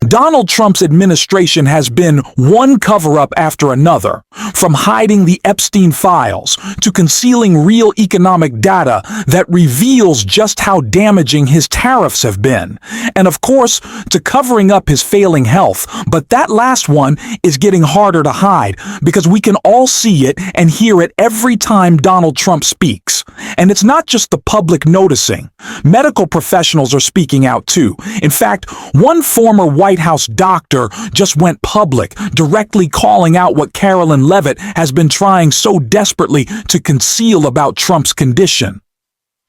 Donald Trump's administration has been one cover-up after another, from hiding the Epstein files to concealing real economic data that reveals just how damaging his tariffs have been, and of course, to covering up his failing health. But that last one is getting harder to hide because we can all see it and hear it every time Donald Trump speaks. And it's not just the public noticing. Medical professionals are speaking out too. In fact, one former White House doctor just went public, directly calling out what Carolyn Leavitt has been trying so desperately to conceal about Trump's condition.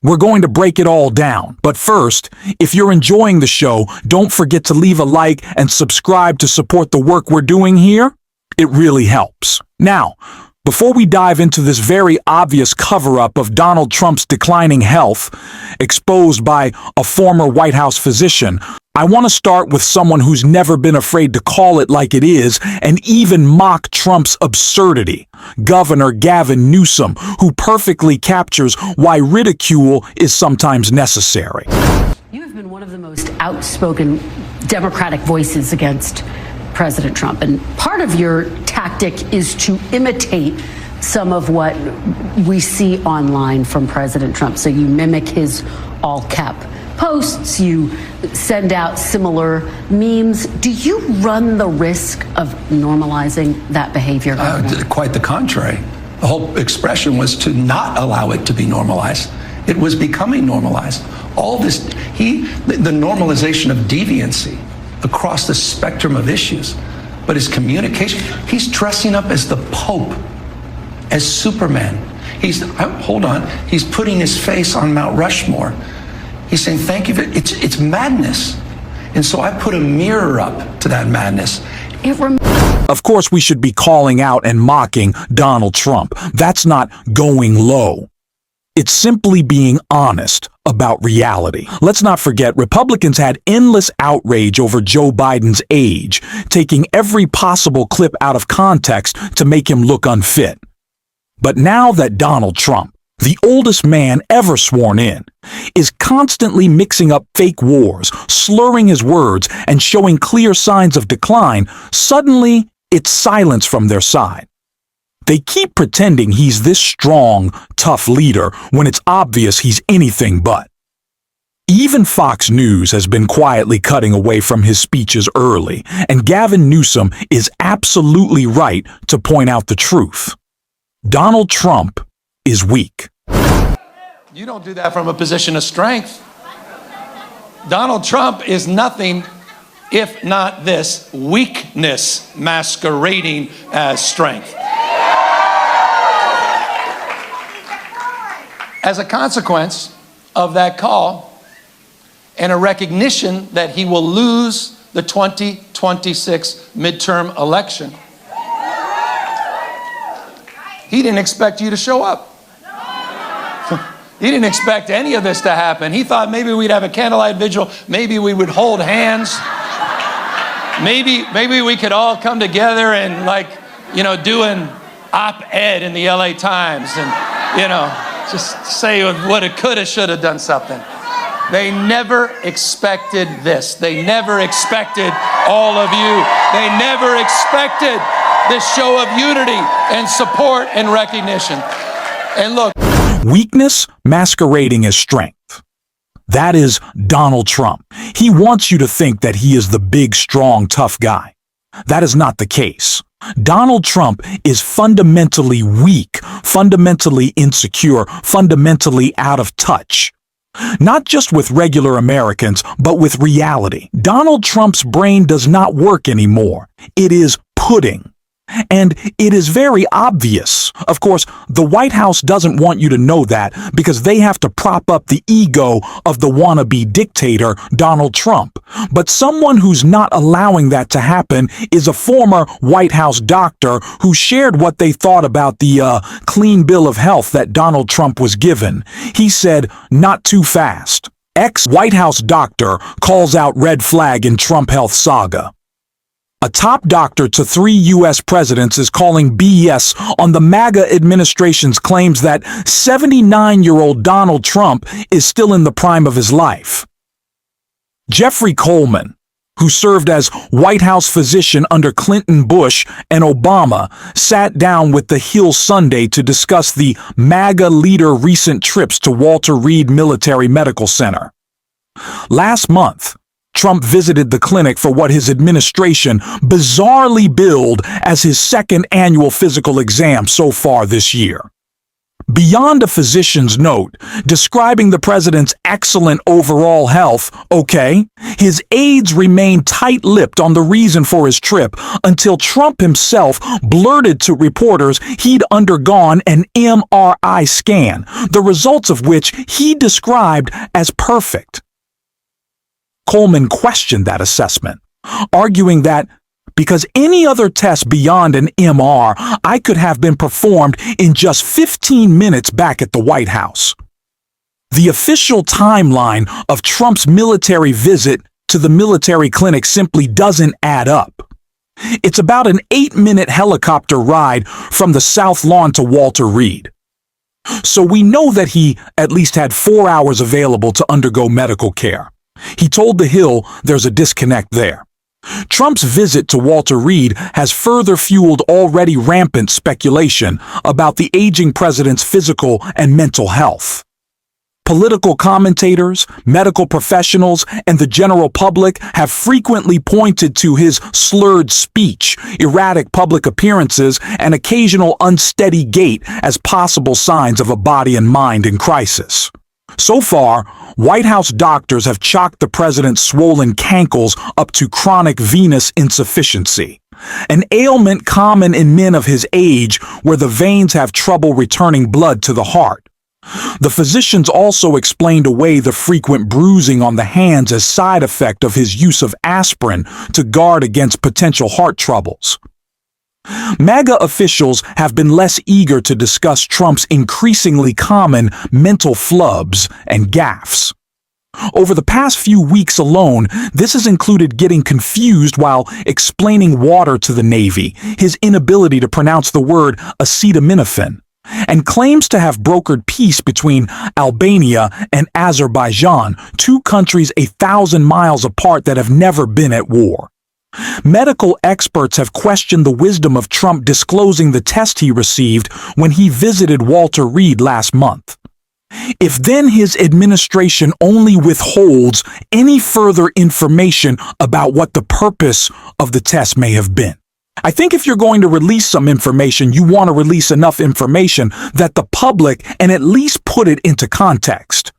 We're going to break it all down. But first, if you're enjoying the show, don't forget to leave a like and subscribe to support the work we're doing here. It really helps. Now, before we dive into this very obvious cover-up of Donald Trump's declining health, exposed by a former White House physician, I want to start with someone who's never been afraid to call it like it is and even mock Trump's absurdity, Governor Gavin Newsom, who perfectly captures why ridicule is sometimes necessary. You have been one of the most outspoken Democratic voices against President Trump, and part of your tactic is to imitate some of what we see online from President Trump. So you mimic his all-cap posts, you send out similar memes. Do you run the risk of normalizing that behavior? Quite the contrary. The whole expression was to not allow it to be normalized. It was becoming normalized. All this, the normalization of deviancy across the spectrum of issues, but his communication, he's dressing up as the Pope, as Superman. He's putting his face on Mount Rushmore. He's saying, thank you. It's madness. And so I put a mirror up to that madness. Of course, we should be calling out and mocking Donald Trump. That's not going low. It's simply being honest about reality. Let's not forget, Republicans had endless outrage over Joe Biden's age, taking every possible clip out of context to make him look unfit. But now that Donald Trump, the oldest man ever sworn in, is constantly mixing up fake wars, slurring his words, and showing clear signs of decline, suddenly it's silence from their side. They keep pretending he's this strong, tough leader when it's obvious he's anything but. Even Fox News has been quietly cutting away from his speeches early, and Gavin Newsom is absolutely right to point out the truth. Donald Trump is weak. You don't do that from a position of strength. Donald Trump is nothing if not this: weakness masquerading as strength. As a consequence of that call and a recognition that he will lose the 2026 midterm election, he didn't expect you to show up. He didn't expect any of this to happen. He thought maybe we'd have a candlelight vigil, maybe we would hold hands, maybe we could all come together and, do an op-ed in the LA Times and, just say woulda, coulda, shoulda done something. They never expected this. They never expected all of you. They never expected this show of unity and support and recognition. And look, weakness masquerading as strength. That is Donald Trump. He wants you to think that he is the big, strong, tough guy. That is not the case. Donald Trump is fundamentally weak, fundamentally insecure, fundamentally out of touch. Not just with regular Americans, but with reality. Donald Trump's brain does not work anymore. It is pudding. And it is very obvious. Of course, the White House doesn't want you to know that because they have to prop up the ego of the wannabe dictator, Donald Trump. But someone who's not allowing that to happen is a former White House doctor who shared what they thought about the clean bill of health that Donald Trump was given. He said, "Not too fast." Ex-White House doctor calls out red flag in Trump health saga. A top doctor to 3 U.S. presidents is calling BS on the MAGA administration's claims that 79-year-old Donald Trump is still in the prime of his life. Jeffrey Coleman, who served as White House physician under Clinton, Bush, and Obama, sat down with the Hill Sunday to discuss the MAGA leader recent trips to Walter Reed Military Medical Center. Last month, Trump visited the clinic for what his administration bizarrely billed as his second annual physical exam so far this year. Beyond a physician's note describing the president's excellent overall health, his aides remained tight-lipped on the reason for his trip until Trump himself blurted to reporters he'd undergone an MRI scan, the results of which he described as perfect. Coleman questioned that assessment, arguing that because any other test beyond an MR I could have been performed in just 15 minutes back at the White House. The official timeline of Trump's military visit to the military clinic simply doesn't add up. It's about an 8-minute helicopter ride from the South Lawn to Walter Reed. So we know that he at least had 4 hours available to undergo medical care. He told The Hill there's a disconnect there. Trump's visit to Walter Reed has further fueled already rampant speculation about the aging president's physical and mental health. Political commentators, medical professionals, and the general public have frequently pointed to his slurred speech, erratic public appearances, and occasional unsteady gait as possible signs of a body and mind in crisis. So far, White House doctors have chalked the president's swollen cankles up to chronic venous insufficiency, an ailment common in men of his age where the veins have trouble returning blood to the heart. The physicians also explained away the frequent bruising on the hands as side effect of his use of aspirin to guard against potential heart troubles. MAGA officials have been less eager to discuss Trump's increasingly common mental flubs and gaffes. Over the past few weeks alone, this has included getting confused while explaining water to the Navy, his inability to pronounce the word acetaminophen, and claims to have brokered peace between Albania and Azerbaijan, two countries 1,000 miles apart that have never been at war. Medical experts have questioned the wisdom of Trump disclosing the test he received when he visited Walter Reed last month. If then his administration only withholds any further information about what the purpose of the test may have been. I think if you're going to release some information, you want to release enough information that the public and at least put it into context.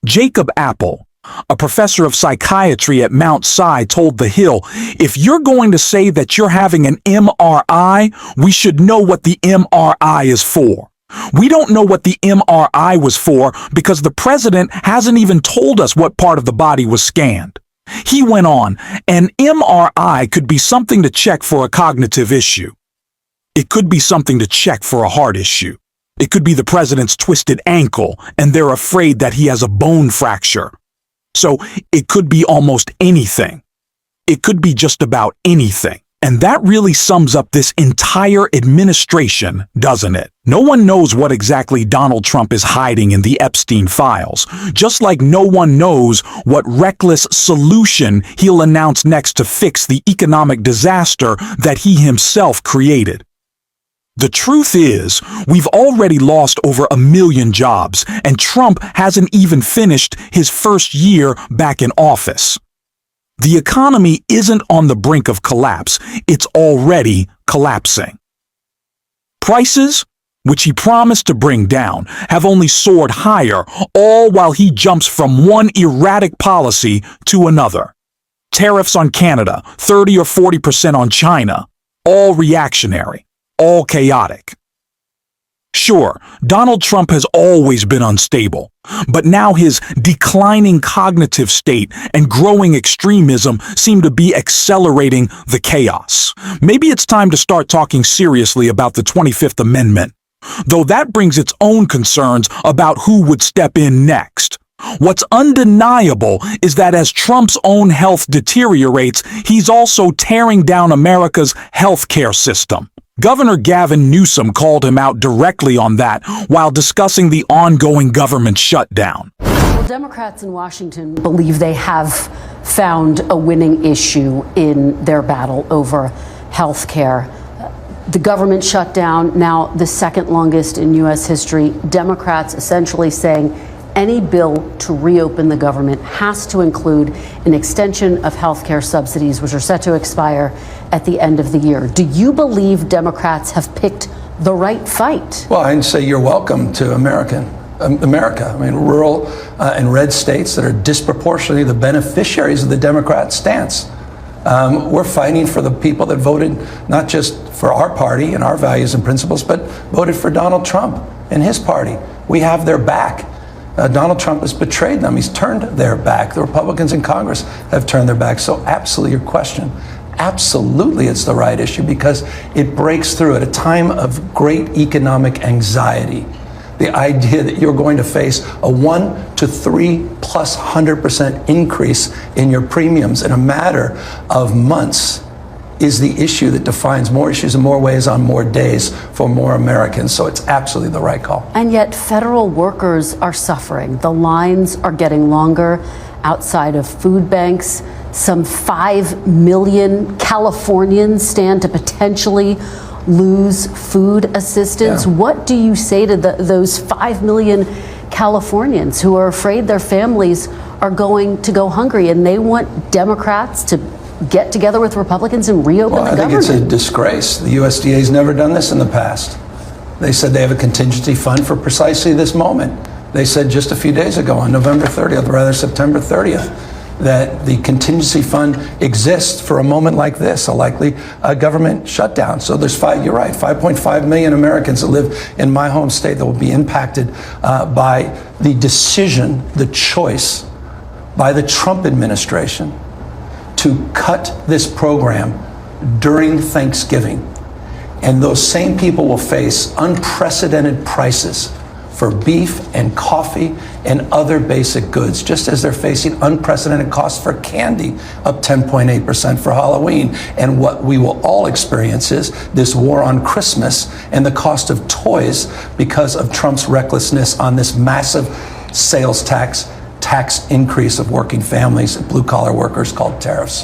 Jacob Apple, a professor of psychiatry at Mount Sinai, told The Hill, if you're going to say that you're having an MRI, we should know what the MRI is for. We don't know what the MRI was for because the president hasn't even told us what part of the body was scanned. He went on, an MRI could be something to check for a cognitive issue. It could be something to check for a heart issue. It could be the president's twisted ankle and they're afraid that he has a bone fracture. So it could be almost anything. It could be just about anything. And that really sums up this entire administration, doesn't it? No one knows what exactly Donald Trump is hiding in the Epstein files, just like no one knows what reckless solution he'll announce next to fix the economic disaster that he himself created. The truth is, we've already lost over 1 million jobs, and Trump hasn't even finished his first year back in office. The economy isn't on the brink of collapse, it's already collapsing. Prices, which he promised to bring down, have only soared higher, all while he jumps from one erratic policy to another. Tariffs on Canada, 30 or 40% on China, all reactionary. All chaotic. Sure, Donald Trump has always been unstable, but now his declining cognitive state and growing extremism seem to be accelerating the chaos. Maybe it's time to start talking seriously about the 25th Amendment, though that brings its own concerns about who would step in next. What's undeniable is that as Trump's own health deteriorates, he's also tearing down America's healthcare system. Governor Gavin Newsom called him out directly on that while discussing the ongoing government shutdown. Well, Democrats in Washington believe they have found a winning issue in their battle over health care. The government shutdown, now the second longest in U.S. history. Democrats essentially saying any bill to reopen the government has to include an extension of health care subsidies, which are set to expire at the end of the year. Do you believe Democrats have picked the right fight? Well, I'd say you're welcome to America. I mean, rural and red states that are disproportionately the beneficiaries of the Democrat stance. We're fighting for the people that voted not just for our party and our values and principles, but voted for Donald Trump and his party. We have their back. Donald Trump has betrayed them. He's turned their back. The Republicans in Congress have turned their back. So absolutely, your question, absolutely it's the right issue because it breaks through at a time of great economic anxiety. The idea that you're going to face a 1 to 3+100% increase in your premiums in a matter of months is the issue that defines more issues in more ways on more days for more Americans. So it's absolutely the right call. And yet federal workers are suffering. The lines are getting longer outside of food banks. Some 5 million Californians stand to potentially lose food assistance. Yeah. What do you say to those 5 million Californians who are afraid their families are going to go hungry and they want Democrats to get together with Republicans and reopen the government? I think it's a disgrace. The USDA's never done this in the past. They said they have a contingency fund for precisely this moment. They said just a few days ago on November 30th, or rather September 30th, that the contingency fund exists for a moment like this, a likely government shutdown. So you're right, 5.5 million Americans that live in my home state that will be impacted by the decision, the choice by the Trump administration to cut this program during Thanksgiving. And those same people will face unprecedented prices for beef and coffee and other basic goods, just as they're facing unprecedented costs for candy, up 10.8% for Halloween. And what we will all experience is this war on Christmas and the cost of toys because of Trump's recklessness on this massive sales tax increase of working families and blue-collar workers called tariffs.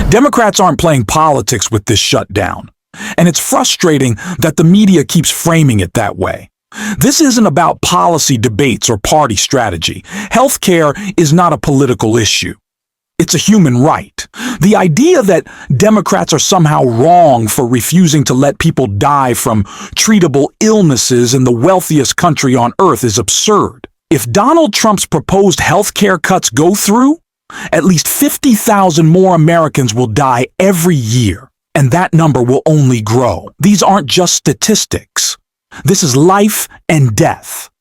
Democrats aren't playing politics with this shutdown, and it's frustrating that the media keeps framing it that way. This isn't about policy debates or party strategy. Healthcare is not a political issue. It's a human right. The idea that Democrats are somehow wrong for refusing to let people die from treatable illnesses in the wealthiest country on earth is absurd. If Donald Trump's proposed healthcare cuts go through, at least 50,000 more Americans will die every year, and that number will only grow. These aren't just statistics. This is life and death.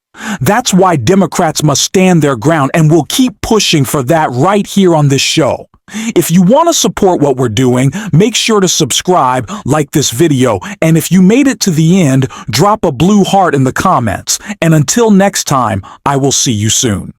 That's why Democrats must stand their ground, and we'll keep pushing for that right here on this show. If you want to support what we're doing, make sure to subscribe, like this video, and if you made it to the end, drop a blue heart in the comments. And until next time, I will see you soon.